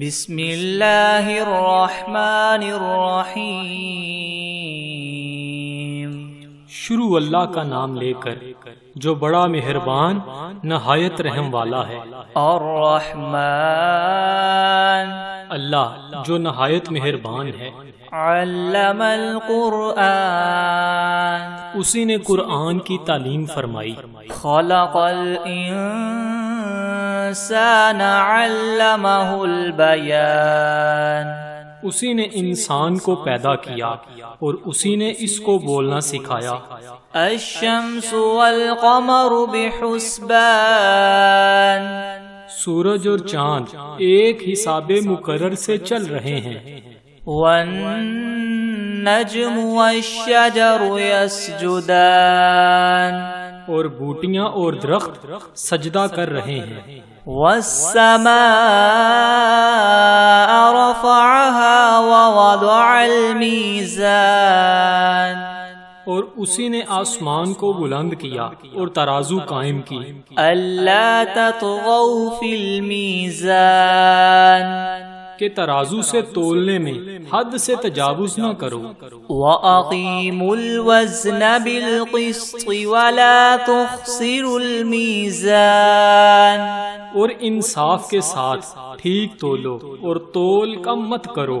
بسم اللہ الرحمن الرحیم۔ شروع اللہ کا نام لے کر جو بڑا مہربان نہایت رحم والا ہے۔ الرحمن، اللہ جو نہایت مہربان ہے۔ علم القرآن، اسی نے قرآن کی تعلیم فرمائی۔ خلق الانسان علمہ البیان، اسی نے انسان کو پیدا کیا اور اسی نے اس کو بولنا سکھایا۔ الشمس والقمر بحسبان، سورج اور چاند ایک حساب مقرر سے چل رہے ہیں۔ والنجم والشجر يسجدان، اور بوٹیاں اور درخت سجدہ کر رہے ہیں۔ والسماء رفعها ووضع الميزان، اور اسی نے آسمان کو بلند کیا اور ترازو قائم کی۔ ألا تطغوا في الميزان، کہ ترازو سے تولنے میں حد سے تجاوز نہ کرو۔ وَأَقِيمُوا الْوَزْنَ بِالْقِسْطِ وَلَا تُخْسِرُوا الْمِيزَانَ، اور انصاف کے ساتھ ٹھیک تولو اور تول کم مت کرو۔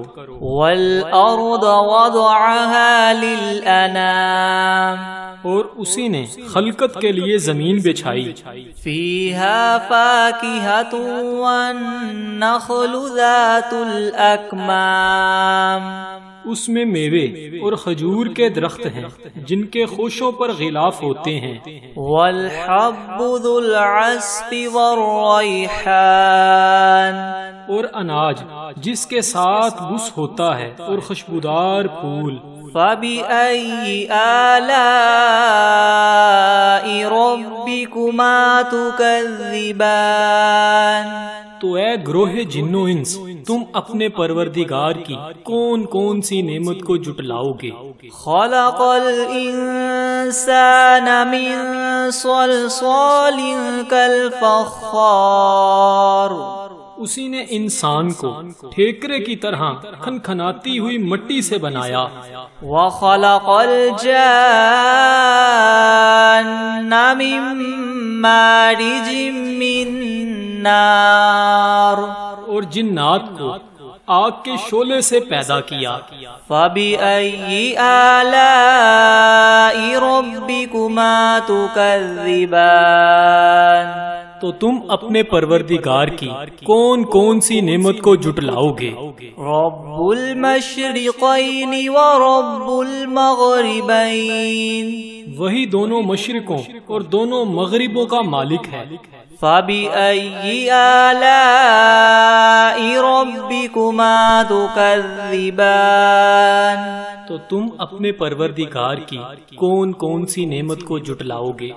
وَالْأَرْضَ وَضَعَهَا لِلْأَنَامِ، اور اسی نے خلقت کے لیے زمین بچھائی۔ فِيهَا فَاكِهَةٌ وَالنَّخْلُ ذَاتُ الْأَكْمَامِ، اس میں میوے اور کھجور کے درخت ہیں جن کے خوشوں پر غلاف ہوتے ہیں۔ وَالْحَبُّ ذُو الْعَصْفِ وَالرَّيْحَانِ، اور اناج جس کے ساتھ بس ہوتا ہے اور خوشبودار پھول۔ فَبِأَيِّ آلَاءِ رَبِّكُمَا تُكَذِّبَانِ، تو اے گروہ جن و انس، تم اپنے پروردگار کی کون کون سی نعمت کو جٹلاؤ گے؟ خَلَقَ الْإِنسَانَ مِنْ صَلْصَالٍ كَالْفَخَّارِ، اسی نے انسان کو ٹھیکرے کی طرح کھنکھناتی ہوئی مٹی سے بنایا۔ وَخَلَقَ الْجَانَّ مِن مَّارِجٍ مِّن نَّارٍ، اور جنات کو آگ کے شعلے سے پیدا کیا۔ فَبِأَيِّ آلَاءِ رَبِّكُمَا تُكَذِّبَانِ، تو تم اپنے پروردگار کی کون کون سی نعمت کو جٹلاؤ گے؟ رَبُّ الْمَشْرِقَيْنِ وَرَبُّ الْمَغْرِبَيْنِ، وہی دونوں مشرقوں اور دونوں مغربوں کا مالک ہے۔ فَبِأَيِّ آلَاءِ رَبِّكُمَا تُكَذِّبَانِ، تو تم اپنے پروردگار کی کون کون سی نعمت کو جٹلاؤ گے؟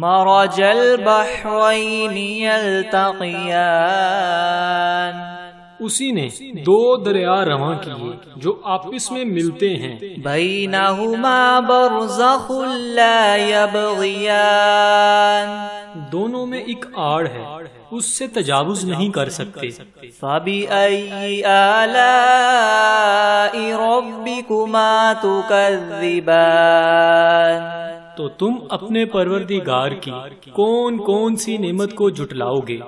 مَرَجَ الْبَحْرَيْنِ يَلْتَقِيَانِ، اسی نے دو دریا رواں کیے جو آپس میں ملتے ہیں۔ بَيْنَهُمَا بَرْزَخٌ لَا يَبْغِيَانِ، دونوں میں ایک آڑ ہے، اس سے تجاوز نہیں کر سکتے۔ فَبِأَيِّ آلَاءِ رَبِّكُمَا تُكَذِّبَانِ، تو تم اپنے پروردگار کی کون کون سی نعمت کو جٹلاؤ گے؟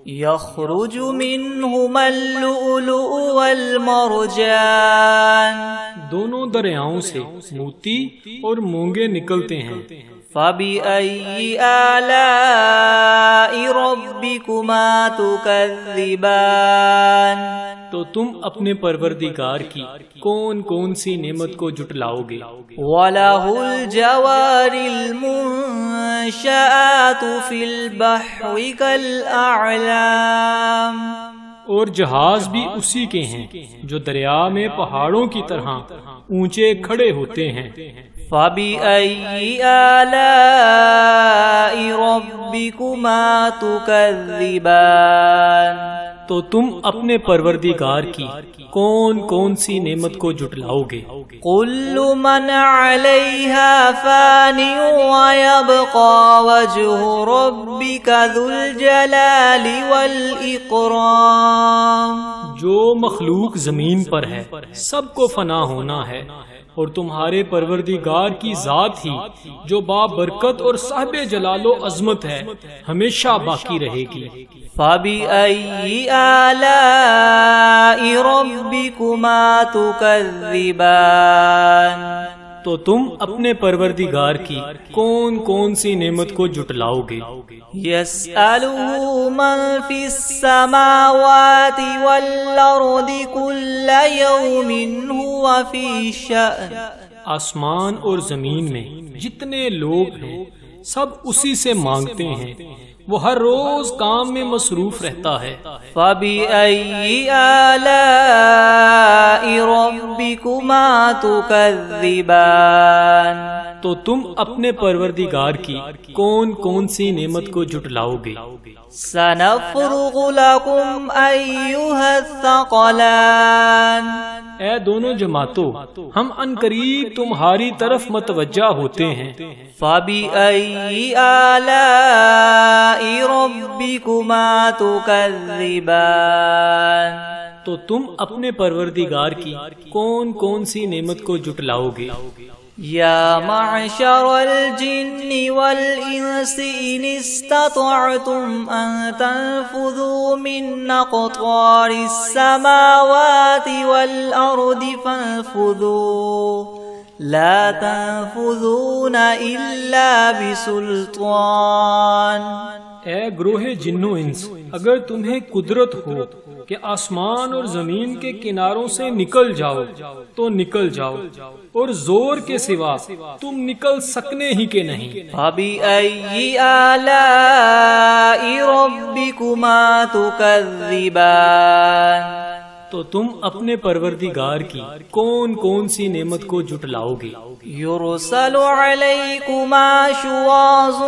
يَخْرُجُ مِنْهُمَا اللُّؤْلُؤُ وَالْمَرْجَانُ، دونوں دریاؤں سے موتی اور مونگے نکلتے ہیں۔ فَبِأَيِّ آلَاءِ رَبِّكُمَا تُكَذِّبَانِ، تو تم اپنے پروردگار کی کون کون سی نعمت کو جٹلاؤ گے؟ وَلَهُ الْجَوَارِ الْمُنشَآتُ فِي الْبَحْرِ كَالْأَعْلَامِ، اور جہاز بھی اسی کے ہیں جو دریا میں پہاڑوں کی طرح اونچے کھڑے ہوتے ہیں۔ فَبِأَيِّ آلَاءِ رَبِّكُمَا تُكَذِّبَانِ، تو تم اپنے پروردگار کی کون کون سی نعمت کو جٹلاؤ گے؟ كُلُّ مَنْ عَلَيْهَا فَانٍ وَيَبْقَى وَجْهُ رَبِّكَ ذُو الْجَلَالِ وَالْإِكْرَامِ، جو مخلوق زمین پر ہے سب کو فنا ہونا ہے، اور تمہارے پروردگار کی ذات ہی جو بابرکت اور صاحب جلال و عظمت ہے ہمیشہ باقی رہے گی۔ فَبِأَيِّ آلَاءِ رَبِّكُمَا تُكَذِّبَانِ، تو تم اپنے پروردگار کی کون کون سی نعمت کو جھٹلاؤ گے؟ يَسْأَلُهُ مَن فِي السَّمَاوَاتِ وَالْأَرْضِ كُلَّ يَوْمٍ هُوَ فِي شَأْنٍ، آسمان اور زمین میں جتنے لوگ ہیں سب اسی سے مانگتے ہیں، وہ ہر روز کام میں مصروف رہتا ہے۔ فَبِأَيِّ آلَاءِ رَبِّكُمَا تُكَذِّبَانِ، تو تم اپنے پروردگار کی کون کون سی نعمت کو جھٹلاؤ گے؟ سَنَفْرُغُ لَكُمْ أَيُّهَا الثَّقَلَانِ، اے دونوں جماعتوں، ہم عنقریب تمہاری طرف متوجہ ہوتے ہیں۔ فَبِأَيِّ آلَاءِ رَبِّكُمَا تُكَذِّبَانِ، تو تم اپنے پروردگار کی کون کون سی نعمت کو جھٹلاؤ گے؟ یا معشر الجن والانس ان استطعتم ان تنفذوا من اقطار السماوات والارض فانفذوا لا تنفذون الا بسلطان۔ اے گروہ جنو انس، اگر تمہیں قدرت ہو کہ آسمان اور زمین کے کناروں سے نکل جاؤ تو نکل جاؤ، اور زور کے سوا تم نکل سکنے ہی کے نہیں۔ فَبِأَيِّ آلَاءِ رَبِّكُمَا تُكَذِّبَانِ، تو تم اپنے پروردگار کی کون کون سی نعمت کو جھٹلاؤ گے؟ يُرْسَلُ عَلَيْكُمَا شُوَاظٌ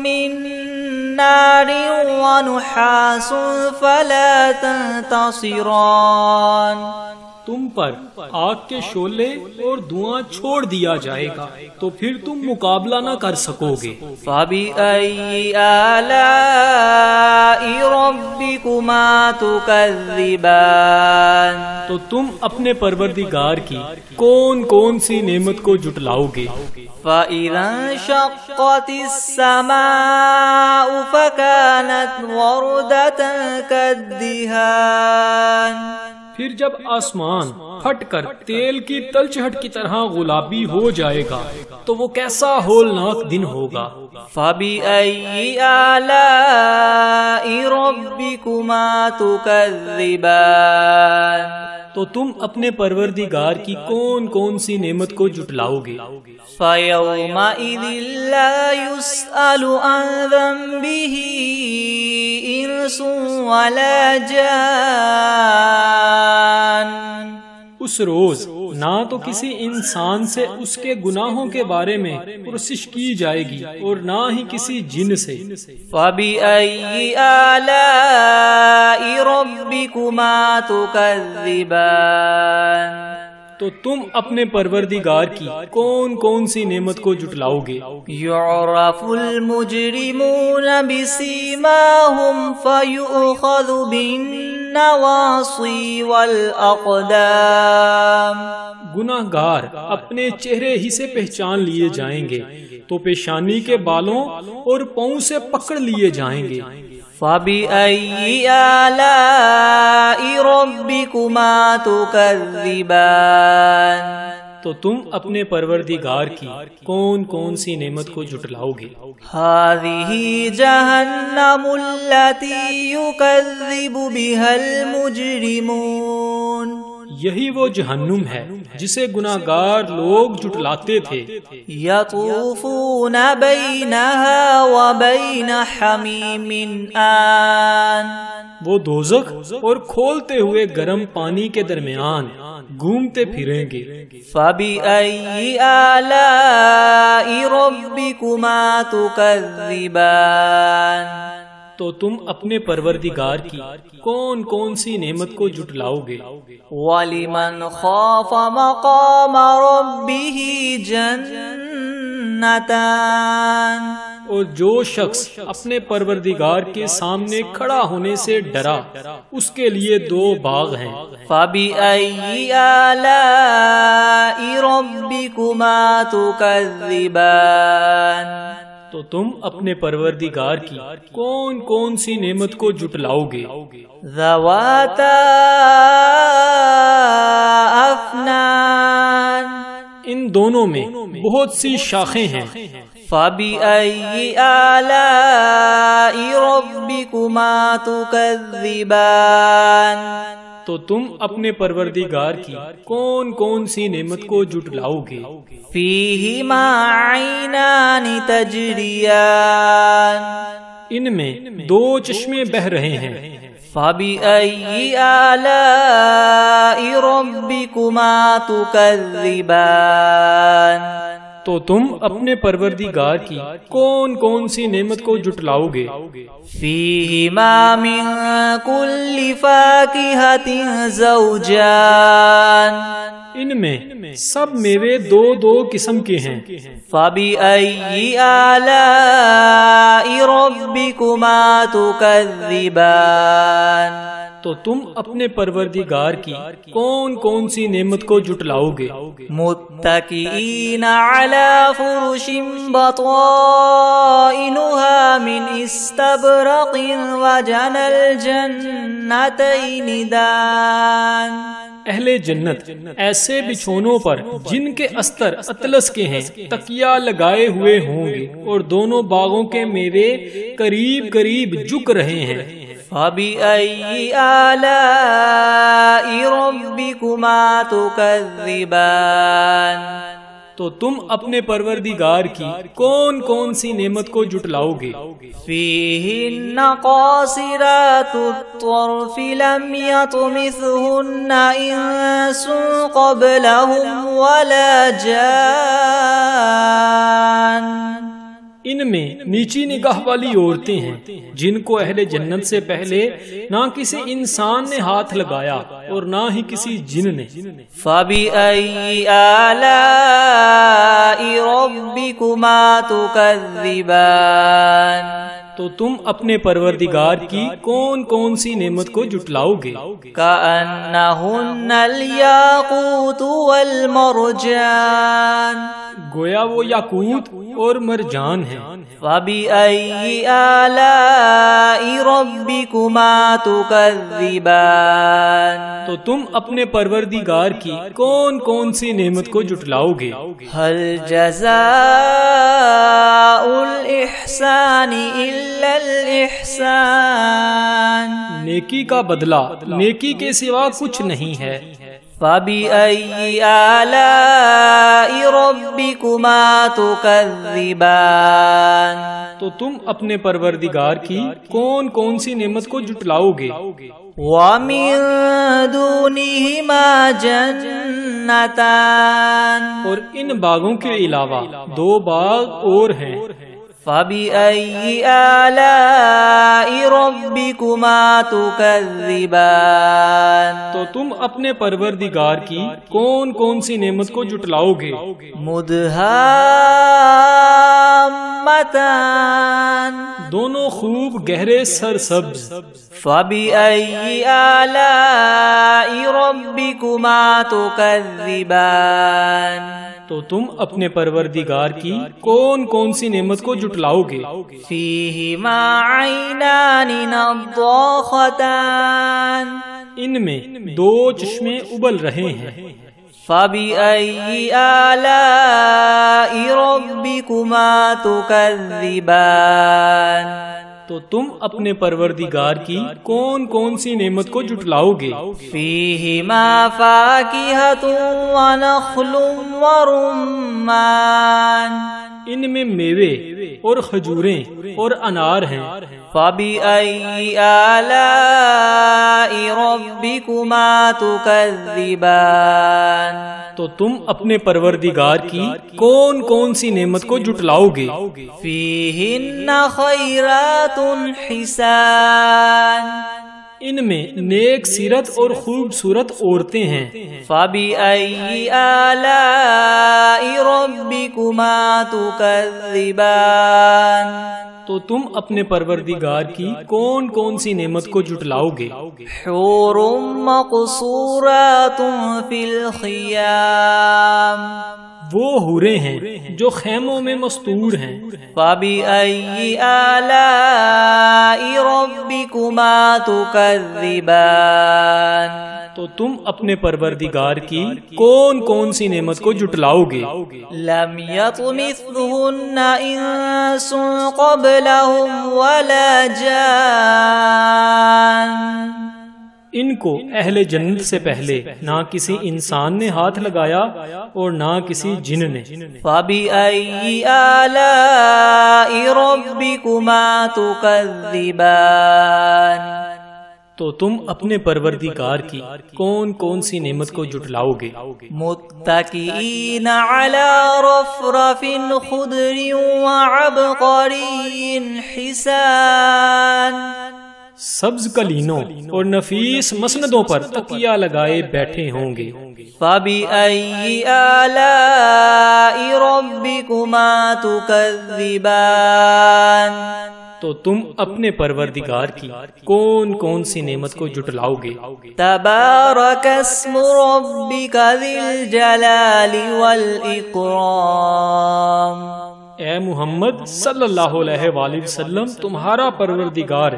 مِّن نَّارٍ وَنُحَاسٌ فَلَا تَنتَصِرَانِ، تم پر آگ کے شعلے اور دھواں چھوڑ دیا جائے گا تو پھر تم مقابلہ نہ کر سکو گے۔ فَبِأَيِّ آلَاءِ رَبِّكُمَا تُكَذِّبَانِ، تو تم اپنے پروردگار کی کون کون سی نعمت کو جھٹلاؤ گے؟ فَإِذَا انشَقَّتِ السَّمَاءُ فَكَانَتْ وَرْدَةً كَالدِّهَانِ، پھر جب آسمان پھٹ کر تیل کی تلچھٹ کی طرح گلابی ہو جائے گا تو وہ کیسا ہولناک دن ہوگا۔ فَبِأَيِّ آلَاءِ رَبِّكُمَا تُكَذِّبَانِ، تو تم اپنے پروردگار کی کون کون سی نعمت کو جھٹلاؤ گے؟ فَيَوْمَئِذٍ لَا يُسْأَلُ عَنْ ذَنبِهِ إِنسٌ وَلَا جَانٌ، اس روز نہ تو کسی انسان سے اس کے گناہوں کے بارے میں پرسش کی جائے گی اور نہ ہی کسی جن سے۔ فَبِأَيِّ آلَاءِ رَبِّكُمَا تُكَذِّبَانِ، تو تم اپنے پروردگار کی کون کون سی نعمت کو جھٹلاؤ گے؟ يُعْرَفُ الْمُجْرِمُونَ بِسِيمَاهُمْ فَيُؤْخَذُ بِالنَّوَاصِي وَالْأَقْدَامِ، گناہ گار اپنے چہرے ہی سے پہچان لیے جائیں گے تو پیشانی کے بالوں اور پاؤں سے پکڑ لیے جائیں گے۔ فَبِأَيِّ آلَاءِ رَبِّكُمَا تُكَذِّبَانِ، تو تم اپنے پروردگار کی کون کون سی نعمت کو جھٹلاؤ گے؟ هَذِهِ جَهَنَّمُ الَّتِي يُكَذِّبُ بِهَا الْمُجْرِمُونَ، یہی وہ جہنم ہے جسے گناہگار لوگ جھٹلاتے تھے۔ يَطُوفُونَ بَيْنَهَا وَبَيْنَ حَمِيمٍ آن، وہ دوزخ اور کھولتے ہوئے گرم پانی کے درمیان گھومتے پھریں گے۔ فَبِأَيِّ آلَاءِ رَبِّكُمَا تُكَذِّبَانِ، تو تم اپنے پروردگار کی کون کون سی نعمت کو جھٹلاؤ گے؟ وَلِمَنْ خَافَ مَقَامَ رَبِّهِ جَنَّتَانِ، اور جو شخص اپنے پروردگار کے سامنے کھڑا ہونے سے ڈرا اس کے لیے دو باغ ہیں۔ فَبِأَيِّ آلَاءِ رَبِّكُمَا تُكَذِّبَانِ، تو تم اپنے پروردگار کی کون کون سی نعمت کو جھٹلاؤ گے؟ ذَوَاتَا أَفْنَانٍ، ان دونوں میں بہت سی شاخیں ہیں۔ فَبِأَيِّ آلَاءِ رَبِّكُمَا تُكَذِّبَانِ، تو تم اپنے پروردگار کی کون کون سی نعمت کو جھٹلاؤ گے؟ فِيهِمَا عَيْنَانِ تَجْرِيَانِ، ان میں دو چشمے بہہ رہے ہیں۔ فَبِأَيِّ آلَاءِ رَبِّكُمَا تُكَذِّبَانِ، تو تم اپنے پروردگار کی کون کون سی نعمت کو جھٹلاؤ گے؟ فِيهِمَا مِن كُلِّ فَاكِهَةٍ زَوْجَانِ، ان میں سب میوے دو دو قسم کے ہیں۔ فَبِأَيِّ آلَاءِ رَبِّكُمَا تُكَذِّبَانِ، تو تم اپنے پروردگار کی کون کون سی نعمت کو جھٹلاؤ گے؟ متكئين على فرش بطائنها من استبرق وجنى الجنتين دان، اہل جنت ایسے بچھونوں پر جن کے استر اطلس کے ہیں تکیہ لگائے ہوئے ہوں گے اور دونوں باغوں کے میوے قریب قریب جھک رہے ہیں۔ فَبِأَيِّ آلَاءِ رَبِّكُمَا تُكَذِّبَانِ، تو تم اپنے پروردگار کی کون کون سی نعمت کو جھٹلاؤ گے؟ فِيهِنَّ قَاصِرَاتُ الطَّرْفِ لَمْ يَطْمِثْهُنَّ إِنسٌ قَبْلَهُمْ وَلَا جَانٌّ، ان میں نیچی نگاہ والی عورتیں ہیں جن کو اہل جنت سے پہلے نہ کسی انسان نے ہاتھ لگایا اور نہ ہی کسی جن نے۔ فَبِأَيِّ آلَاءِ رَبِّكُمَا تُكَذِّبَانِ، تو تم اپنے پروردگار کی کون کون سی نعمت کو جھٹلاؤ گے؟ كَأَنَّهُنَّ الْيَاقُوتُ وَالْمَرْجَانُ، گویا وہ یاقوت اور مرجان ہیں۔ فَبِأَيِّ آلَاءِ رَبِّكُمَا تُكَذِّبَانِ، تو تم اپنے پروردگار کی کون کون سی نعمت کو جھٹلاؤ گے؟ هَلْ جَزَاءُ الْإِحْسَانِ إِلَّا الْإِحْسَانُ، نیکی کا بدلہ نیکی کے سوا کچھ نہیں ہے۔ فَبِأَيِّ آلَاءِ رَبِّكُمَا تُكَذِّبَانِ، تو تم اپنے پروردگار کی کون کون سی نعمت کو جھٹلاؤ گے؟ وَمِن دُونِهِمَا جَنَّتَانِ، اور ان باغوں کے علاوہ دو باغ اور ہیں۔ فَبِأَيِّ آلَاءِ رَبِّكُمَا تُكَذِّبَانِ، تو تم اپنے پروردگار کی کون کون سی نعمت کو جھٹلاؤ گے؟ مُدْهَامَّتَانِ، دونوں خوب گہرے سرسبز۔ فَبِأَيِّ آلَاءِ رَبِّكُمَا تُكَذِّبَانِ، تو تم اپنے پروردگار کی کون کون سی نعمت کو جھٹلاؤ گے؟ فِيهِمَا عَيْنَانِ نَضَّاخَتَانِ، ان میں دو چشمے ابل رہے ہیں۔ فَبِأَيِّ آلَاءِ رَبِّكُمَا تُكَذِّبَانِ، تو تم اپنے پروردگار کی کون کون سی نعمت کو جھٹلاؤ گے؟ فِيهِمَا فَاكِهَةٌ وَنَخْلٌ وَرُمَّانٌ، ان میں میوے اور کھجوریں اور انار ہیں۔ فَبِأَيِّ آلَاءِ رَبِّكُمَا تُكَذِّبَانِ، تو تم اپنے پروردگار کی کون کون سی نعمت کو جھٹلاؤ گے؟ فِيهِنَّ خَيْرَاتٌ حِسَانٌ، ان میں نیک سیرت اور خوبصورت عورتیں ہیں۔ فَبِأَيِّ آلَاءِ رَبِّكُمَا تُكَذِّبَانِ تو تم اپنے پروردگار کی کون کون سی نعمت کو جھٹلاؤ گے؟ حور مقصورات فی الخیام وہ حوریں ہیں جو خیموں میں مستور ہیں۔ فَبِأَيِّ آلَاءِ رَبِّكُمَا تُكَذِّبَانِ تو تم اپنے پروردگار کی کون کون سی نعمت کو جھٹلاؤ گے؟ لم يطمثهن انس قبلهم ولا جان ان کو اہل جنت سے پہلے نہ کسی انسان نے ہاتھ لگایا اور نہ کسی جن نے۔ فَبِأَيِّ آلَاءِ رَبِّكُمَا تُكَذِّبَانِ تو تم اپنے پروردگار کی کون کون سی نعمت کو جھٹلاؤ گے؟ متکئین علی رفرف خضر وعبقری حسان سبز قلینوں اور نفیس مسندوں پر تکیہ لگائے بیٹھے ہوں گے۔ فَبِأَيِّ آلَاءِ رَبِّكُمَا تُكَذِّبَانِ تو تم اپنے پروردگار کی کون کون سی نعمت کو جھٹلاؤ گے؟ تبارک اسم ربک ذی الجلال والاکرام اے محمد صلی اللہ علیہ وآلہ وسلم تمہارا پروردگار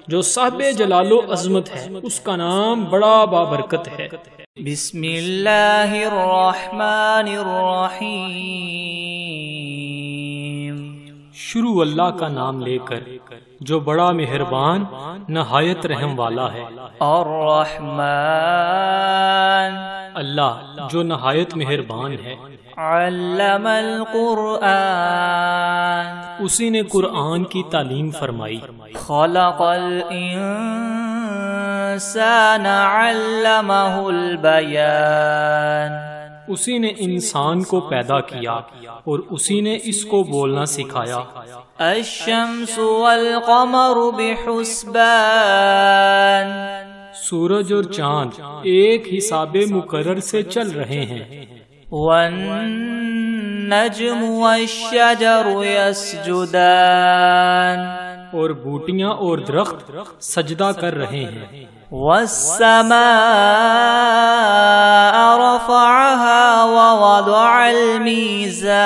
جو صاحب جلال و عظمت ہے اس کا نام بڑا بابرکت ہے۔ بسم اللہ الرحمن الرحیم شروع اللہ کا نام لے کر جو بڑا مہربان نہایت رحم والا ہے۔ الرحمن اللہ جو نہایت مہربان ہے۔ علم القرآن اسی نے قرآن کی تعلیم فرمائی۔ خلق الانسان علمہ البیان اسی نے انسان کو پیدا کیا اور اسی نے اس کو بولنا سکھایا۔ الشمس والقمر بحسبان سورج اور چاند ایک حساب مقرر سے چل رہے ہیں۔ والنجم والشجر يسجدان اور بوٹیاں اور درخت سجدہ کر رہے ہیں۔ والسماء رفعها ووضع الميزان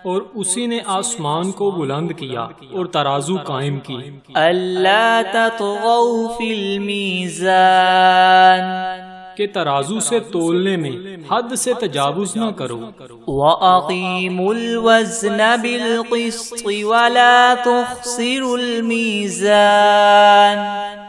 اور اسی نے آسمان کو بلند کیا اور ترازو قائم کی۔ الا تطغوا في الميزان کہ ترازو سے تولنے میں حد سے تجاوز نہ کرو۔ وَأَقِيمُوا الْوَزْنَ بِالْقِسْطِ وَلَا تُخْسِرُوا الْمِيزَانَ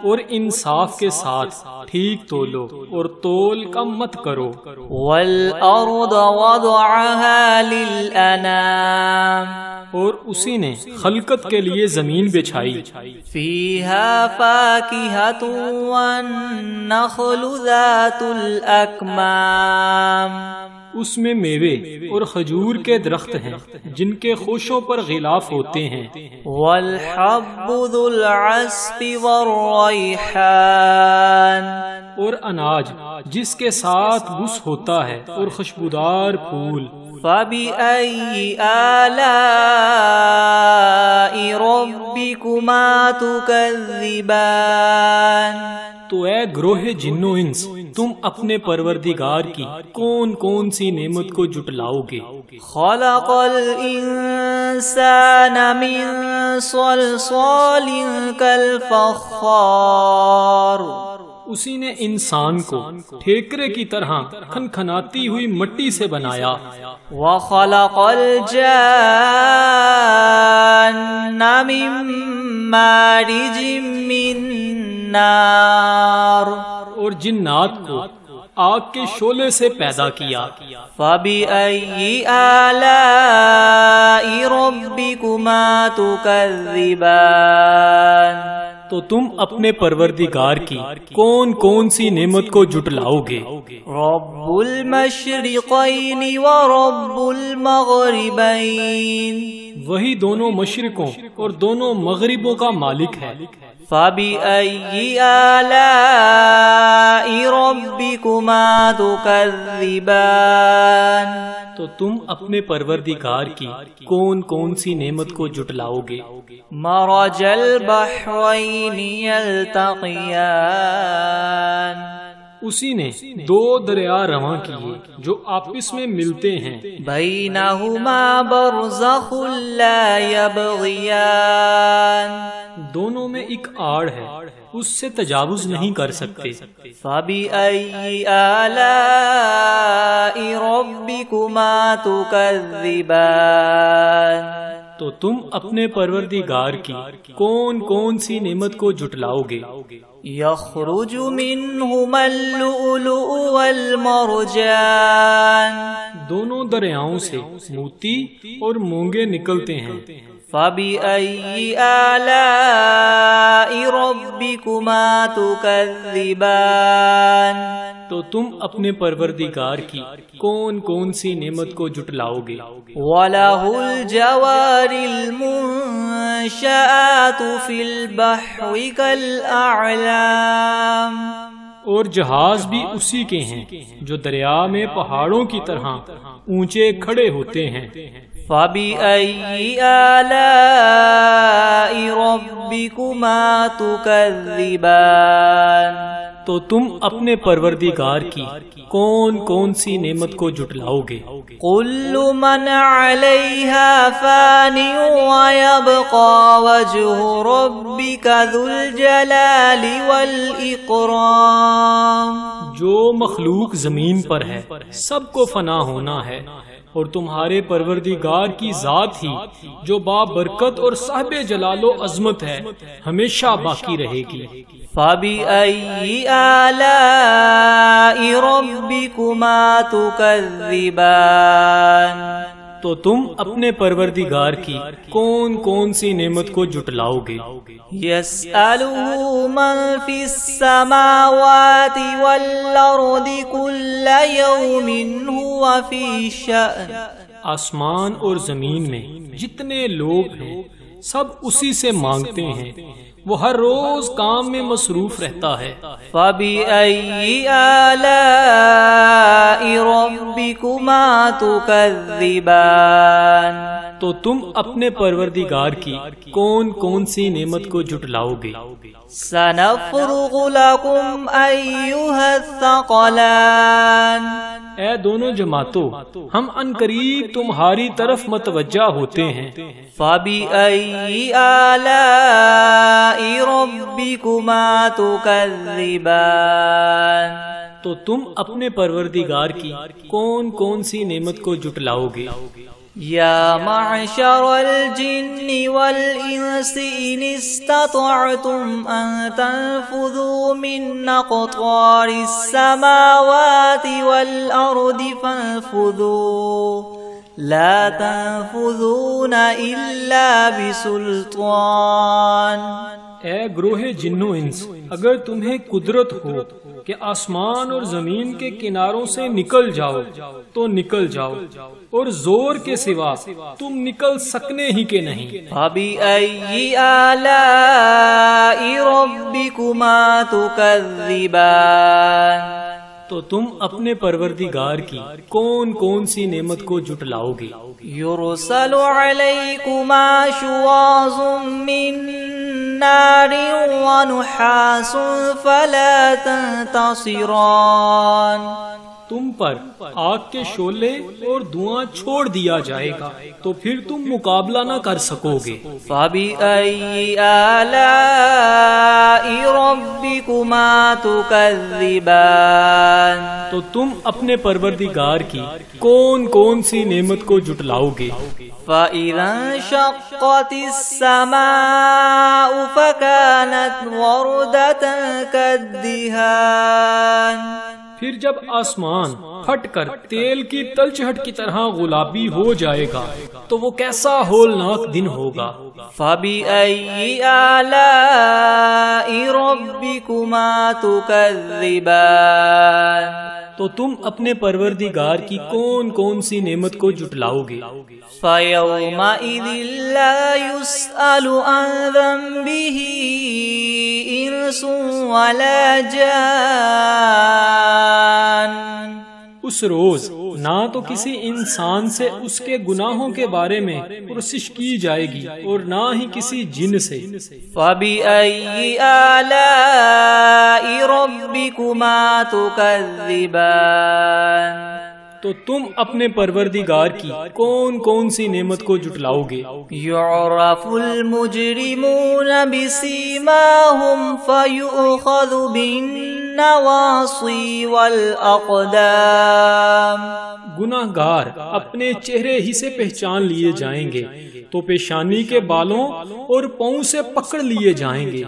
اور انصاف کے ساتھ ٹھیک تولو اور تول کم مت کرو۔ وَالْأَرْضَ وَضَعَهَا لِلْأَنَامِ اور اسی نے خلقت کے لیے زمین بچھائی۔ فِيهَا فَاكِهَةٌ وَالنَّخْلُ ذَاتُ الْأَكْمَامِ اس میں میوے اور کھجور کے درخت ہیں جن کے خوشوں پر غلاف ہوتے ہیں۔ وَالْحَبُّ ذُو الْعَصْفِ وَالرَّيْحَانِ اور اناج جس کے ساتھ بس ہوتا ہے اور خوشبودار پھول۔ فَبِأَيِّ آلَاءِ رَبِّكُمَا تُكَذِّبَانِ تو اے گروہ جن و انس تم اپنے پروردگار کی کون کون سی نعمت کو جھٹلاؤ گے؟ خلق الانسان من صلصال کالفخار اسی نے انسان کو ٹھیکرے کی طرح کھنکھناتی ہوئی مٹی سے بنایا۔ وَخَلَقَ الْجَانَّ مِن مَّارِجٍ مِّن نَّارٍ اور جنات کو آگ کے شعلے سے پیدا کیا۔ فَبِأَيِّ آلَاءِ رَبِّكُمَا تُكَذِّبَانِ تو تم اپنے پروردگار کی کون کون سی نعمت کو جھٹلاؤ گے؟ رب المشرقین ورب المغربین وہی دونوں مشرقوں اور دونوں مغربوں کا مالک ہے۔ فبأي آلاء ربكما تكذبان تو تم اپنے پروردگار کی کون کون سی نعمت کو جٹلاؤ گے؟ مرج البحرین یلتقیان اسی نے دو دریا رواں کیے جو آپس میں ملتے ہیں، بینہما برزخ لا یبغیان دونوں میں ایک آڑ ہے، اس سے تجاوز نہیں کر سکتے۔ فبأي آلاء ربكما تكذبان تو تم اپنے پروردگار کی کون کون سی نعمت کو جٹلاؤ گے؟ يخرج منهما اللؤلؤ والمرجان دونوں دریاؤں سے موتی اور مونگے نکلتے ہیں۔ فبأي آلاء ربكما تكذبان تو تم اپنے پروردگار کی کون کون سی نعمت کو جٹلاؤ گے؟ وَلَهُ الْجَوَارِ الْمُنشَآتُ فِي الْبَحْرِ كَالْأَعْلَامِ اور جہاز بھی اسی کے ہیں جو دریا میں پہاڑوں کی طرح اونچے کھڑے ہوتے ہیں۔ فَبِأَيِّ آلَاءِ رَبِّكُمَا تُكَذِّبَانِ تو تم اپنے پروردگار کی کون کون سی نعمت کو جٹلاؤ گے؟ كُلُّ مَنْ عَلَيْهَا فَانٍ وَيَبْقَى وَجْهُ رَبِّكَ ذُو الْجَلَالِ وَالْإِكْرَامِ جو مخلوق زمین پر ہے سب کو فنا ہونا ہے، اور تمہارے پروردگار کی ذات ہی جو بابرکت اور صاحب جلال و عظمت ہے ہمیشہ باقی رہے گی۔ فَبِأَيِّ آلَاءِ رَبِّكُمَا تُكَذِّبَانِ تو تم اپنے پروردگار کی کون کون سی نعمت کو جٹلاؤ گے؟ يَسْأَلُهُ مَن فِي السَّمَاوَاتِ وَالْأَرْضِ كُلَّ يَوْمٍ هُوَ فِي شَأْنٍ آسمان اور زمین میں جتنے لوگ ہیں سب اسی سے مانگتے ہیں، وہ ہر روز کام میں مصروف رہتا ہے۔ فَبِأَيِّ آلَاءِ رَبِّكُمَا تُكَذِّبَانِ تو تم اپنے پروردگار کی کون کون سی نعمت کو جٹلاؤ گے؟ سَنَفْرُغُ لَكُمْ أَيُّهَا الثَّقَلَانِ اے دونوں جماعتوں، ہم عنقریب تمہاری طرف متوجہ ہوتے ہیں۔ فَبِأَيِّ آلَاءِ رَبِّكُمَا تُكَذِّبَانِ تو تم اپنے پروردگار کی کون کون سی نعمت کو جٹلاؤ گے؟ یا معشر الجن والانس ان استطعتم ان تنفذوا من اقطار السماوات والارض فانفذوا لا تنفذون الا بسلطان۔ اے گروہ جن و انس، اگر تمہیں قدرت ہو کہ آسمان اور زمین کے کناروں سے نکل جاؤ تو نکل جاؤ، اور زور کے سوا تم نکل سکنے ہی کے نہیں۔ فَبِأَيِّ آلَاءِ رَبِّكُمَا تُكَذِّبَانِ تو تم اپنے پروردگار کی کون کون سی نعمت کو جٹلاؤ گے؟ يُرْسَلُ عَلَيْكُمَا شُوَاظٌ مِّن نَّارٍ وَنُحَاسٌ فَلَا تَنتَصِرَانِ تم پر آگ کے شعلے اور دھواں چھوڑ دیا جائے گا تو پھر تم مقابلہ نہ کر سکو گے۔ فَبِأَيِّ آلَاءِ رَبِّكُمَا تُكَذِّبَانِ تو تم اپنے پروردگار کی کون کون سی نعمت کو جٹلاؤ گے؟ فَإِذَا انشَقَّتِ السَّمَاءُ فَكَانَتْ وَرْدَةً كَالدِّهَانِ پھر جب آسمان پھٹ کر تیل کی تلچھٹ کی طرح گلابی ہو جائے گا تو وہ کیسا ہولناک دن ہوگا۔ فَبِأَيِّ آلَاءِ رَبِّكُمَا تُكَذِّبَانِ، تو تم اپنے پروردگار کی کون کون سی نعمت کو جھٹلاؤ گے؟ فَيَوْمَئِذٍ لَا يُسْأَلُ عَنْ ذَنبِهِ إِنسٌ وَلَا جَانٌ، اس روز نہ تو کسی انسان سے اس کے گناہوں کے بارے میں پرسش کی جائے گی اور نہ ہی کسی جن سے۔ فَبِأَيِّ آلَاءِ رَبِّكُمَا تُكَذِّبَانِ، تو تم اپنے پروردگار کی کون کون سی نعمت کو جھٹلاؤ گے؟ يُعْرَفُ الْمُجْرِمُونَ بِسِيمَاهُمْ فَيُؤْخَذُ بِالنَّوَاصِي وَالْأَقْدَامِ، گناہگار اپنے چہرے ہی سے پہچان لیے جائیں گے تو پیشانی کے بالوں اور پاؤں سے پکڑ لیے جائیں گے۔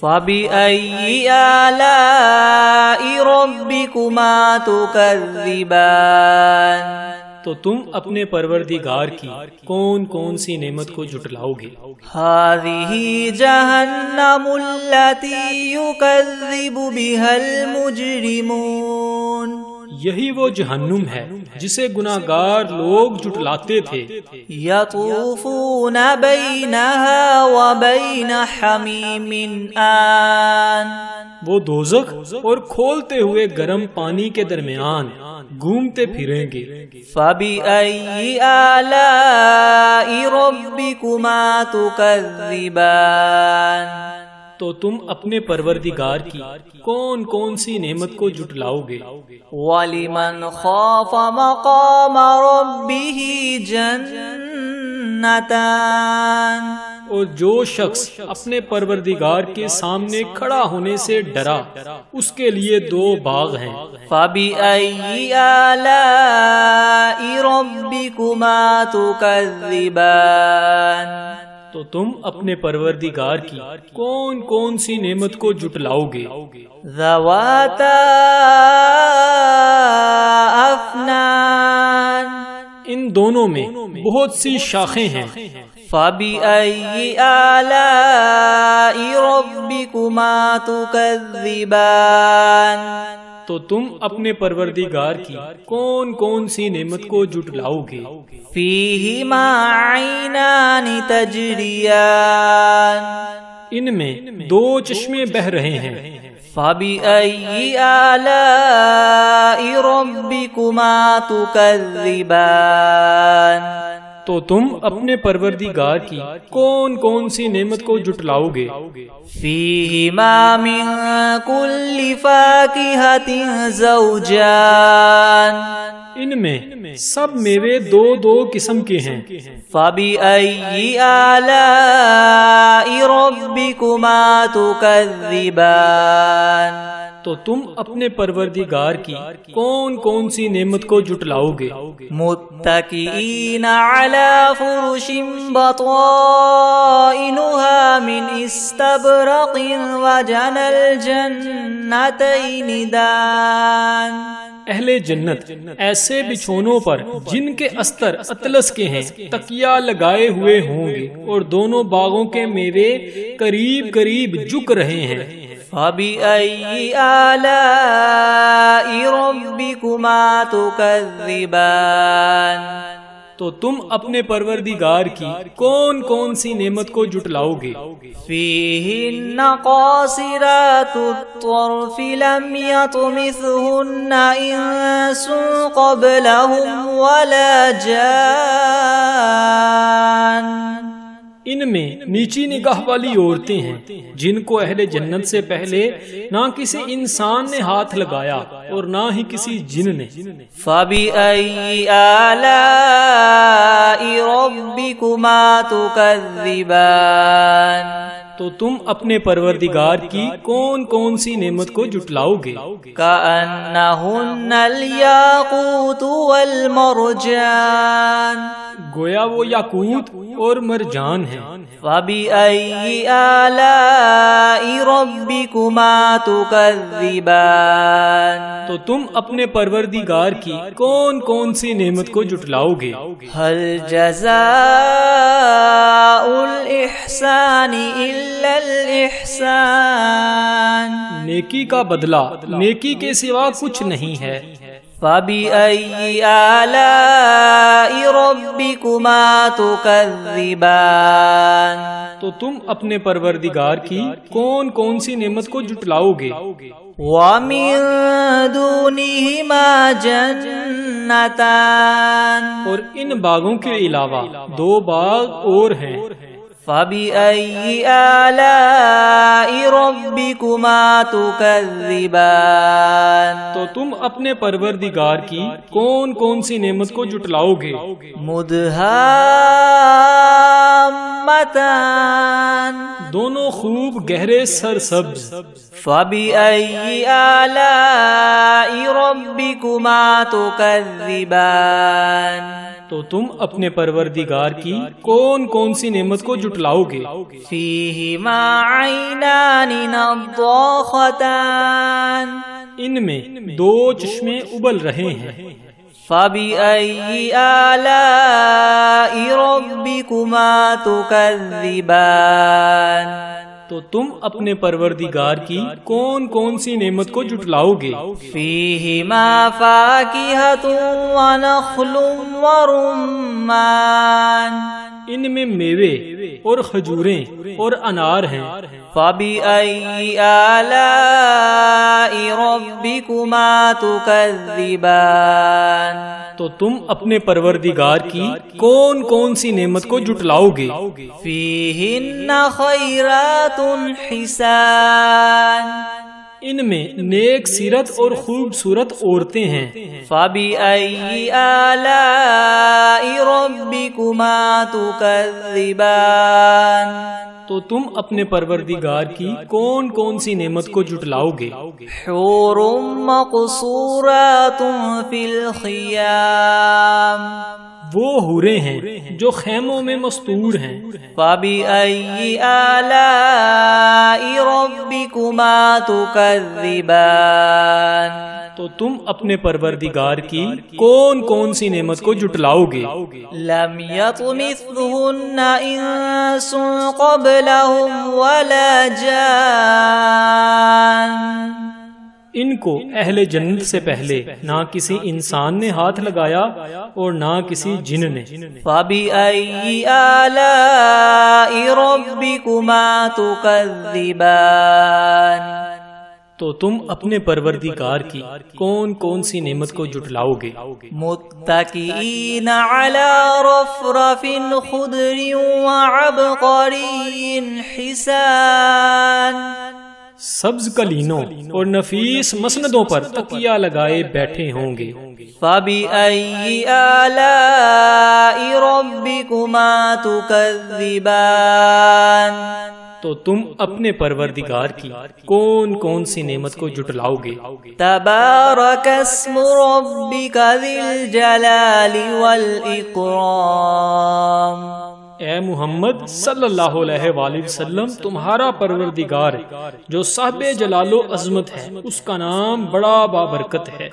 فَبِأَيِّ آلَاءِ رَبِّكُمَا تُكَذِّبَانِ، تو تم اپنے پروردگار کی کون کون سی نعمت کو جھٹلاؤ گے؟ هَذِهِ جَهَنَّمُ الَّتِي يُكَذِّبُ بِهَا الْمُجْرِمُونَ، یہی وہ جہنم ہے جسے گناہگار لوگ جھٹلاتے تھے۔ يَطُوفُونَ بَيْنَهَا وَبَيْنَ حَمِيمٍ آن، وہ دوزخ اور کھولتے ہوئے گرم پانی کے درمیان گھومتے پھریں گے۔ فَبِأَيِّ آلَاءِ رَبِّكُمَا تُكَذِّبَانِ، تو تم اپنے پروردگار کی کون کون سی نعمت کو جھٹلاؤ گے؟ وَلِمَنْ خَافَ مَقَامَ رَبِّهِ جَنَّتَانِ، اور جو شخص اپنے پروردگار کے سامنے کھڑا ہونے سے ڈرا اس کے لیے دو باغ ہیں۔ فَبِأَيِّ آلَاءِ رَبِّكُمَا تُكَذِّبَانِ، تو تم اپنے پروردگار کی کون کون سی نعمت کو جھٹلاؤ گے؟ ذَوَاتَا أَفْنَانٍ، ان دونوں میں بہت سی شاخیں ہیں۔ فَبِأَيِّ آلَاءِ رَبِّكُمَا تُكَذِّبَانِ، تو تم اپنے پروردگار کی کون کون سی نعمت کو جھٹلاؤ گے؟ فِيهِمَا عَيْنَانِ تَجْرِيَانِ، ان میں دو چشمے بہہ رہے ہیں۔ فَبِأَيِّ آلَاءِ رَبِّكُمَا تُكَذِّبَانِ، تو تم اپنے پروردگار کی کون کون سی نعمت کو جھٹلاؤ گے؟ فِيهِمَا مِن كُلِّ فَاكِهَةٍ زَوْجَانِ، ان میں سب میوے دو دو قسم کے ہیں۔ فَبِأَيِّ آلَاءِ رَبِّكُمَا تُكَذِّبَانِ، تو تم اپنے پروردگار کی کون کون سی نعمت کو جھٹلاؤ گے؟ متکئین علی فرش بطائنها من استبرق وجنى الجنتین دان، اہل جنت ایسے بچھونوں پر جن کے استر اطلس کے ہیں تکیہ لگائے ہوئے ہوں گے اور دونوں باغوں کے میوے قریب قریب جھک رہے ہیں۔ فَبِأَيِّ آلَاءِ رَبِّكُمَا تُكَذِّبَانِ، تو تم اپنے پروردگار کی کون کون سی نعمت کو جھٹلاؤ گے؟ فِيهِنَّ قَاصِرَاتُ الطَّرْفِ لَمْ يَطْمِثْهُنَّ إِنسٌ قَبْلَهُمْ وَلَا جَانٌ، ان میں نیچی نگاہ والی عورتیں ہیں جن کو اہل جنت سے پہلے نہ کسی انسان نے ہاتھ لگایا اور نہ ہی کسی جن نے۔ فَبِأَيِّ آلَاءِ رَبِّكُمَا تُكَذِّبَانِ، تو تم اپنے پروردگار کی کون کون سی نعمت کو جھٹلاؤ گے؟ كَأَنَّهُنَّ الْيَاقُوتُ وَالْمَرْجَانُ، گویا وہ یاقوت اور مرجان ہیں۔ فَبِأَيِّ آلَاءِ رَبِّكُمَا تُكَذِّبَانِ تو تم اپنے پروردگار کی کون کون سی نعمت کو جھٹلاؤ گے؟ هَلْ جَزَاءُ الْإِحْسَانِ إِلَّا الْإِحْسَانُ، نیکی کا بدلہ نیکی کے سوا کچھ نہیں ہے۔ فَبِأَيِّ آلَاءِ رَبِّكُمَا تُكَذِّبَانِ تو تم اپنے پروردگار کی کون کون سی نعمت کو جھٹلاؤ گے؟ وَمِن دُونِهِمَا جَنَّتَانِ، اور ان باغوں کے علاوہ دو باغ اور ہیں۔ فَبِأَيِّ آلَاءِ رَبِّكُمَا تُكَذِّبَانِ تو تم اپنے پروردگار کی کون کون سی نعمت کو جھٹلاؤ گے؟ مُدْهَامَّتَانِ، دونوں خوب گہرے سرسبز۔ فَبِأَيِّ آلَاءِ رَبِّكُمَا تُكَذِّبَانِ تو تم اپنے پروردگار کی کون کون سی نعمت کو جھٹلاؤ گے؟ فِيهِمَا عَيْنَانِ نَضَّاخَتَانِ، ان میں دو چشمے ابل رہے ہیں۔ فَبِأَيِّ آلَاءِ رَبِّكُمَا تُكَذِّبَانِ تو تم اپنے پروردگار کی کون کون سی نعمت کو جھٹلاؤ گے؟ فِيهِمَا فَاكِهَةٌ وَنَخْلٌ وَرُمَّانٌ، ان میں میوے اور کھجوریں اور انار ہیں۔ فَبِأَيِّ آلَاءِ رَبِّكُمَا تُكَذِّبَانِ تو تم اپنے پروردگار کی کون کون سی نعمت کو جھٹلاؤ گے؟ فِيهِنَّ خَيْرَاتٌ حِسَانٌ، ان میں نیک سیرت اور خوبصورت عورتیں ہیں۔ فَبِأَيِّ آلَاءِ رَبِّكُمَا تُكَذِّبَانِ تو تم اپنے پروردگار کی کون کون سی نعمت کو جھٹلاؤ گے؟ حور مقصورات فی الخیام، وہ حوریں ہیں جو خیموں میں مستور ہیں۔ فَبِأَيِّ آلَاءِ رَبِّكُمَا تُكَذِّبَانِ تو تم اپنے پروردگار کی کون کون سی نعمت کو جھٹلاؤ گے؟ لم يطمثهن انس قبلهم ولا جان، ان کو اہل جنت سے پہلے نہ کسی انسان نے ہاتھ لگایا اور نہ کسی جن نے۔ فَبِأَيِّ آلَاءِ رَبِّكُمَا تُكَذِّبَانِ تو تم اپنے پروردگار کی کون کون سی نعمت کو جھٹلاؤ گے؟ متکئین علی رفرف خضر وعبقری حسان، سبز کلینوں اور نفیس مسندوں پر تکیہ لگائے بیٹھے ہوں گے۔ فَبِأَيِّ آلَاءِ رَبِّكُمَا تُكَذِّبَانِ تو تم اپنے پروردگار کی کون کون سی نعمت کو جھٹلاؤ گے؟ تبارک اسم ربک ذی الجلال والاکرام، اے محمد صلی اللہ علیہ وآلہ وسلم، تمہارا پروردگار جو صاحب جلال و عظمت ہے، اس کا نام بڑا بابرکت ہے۔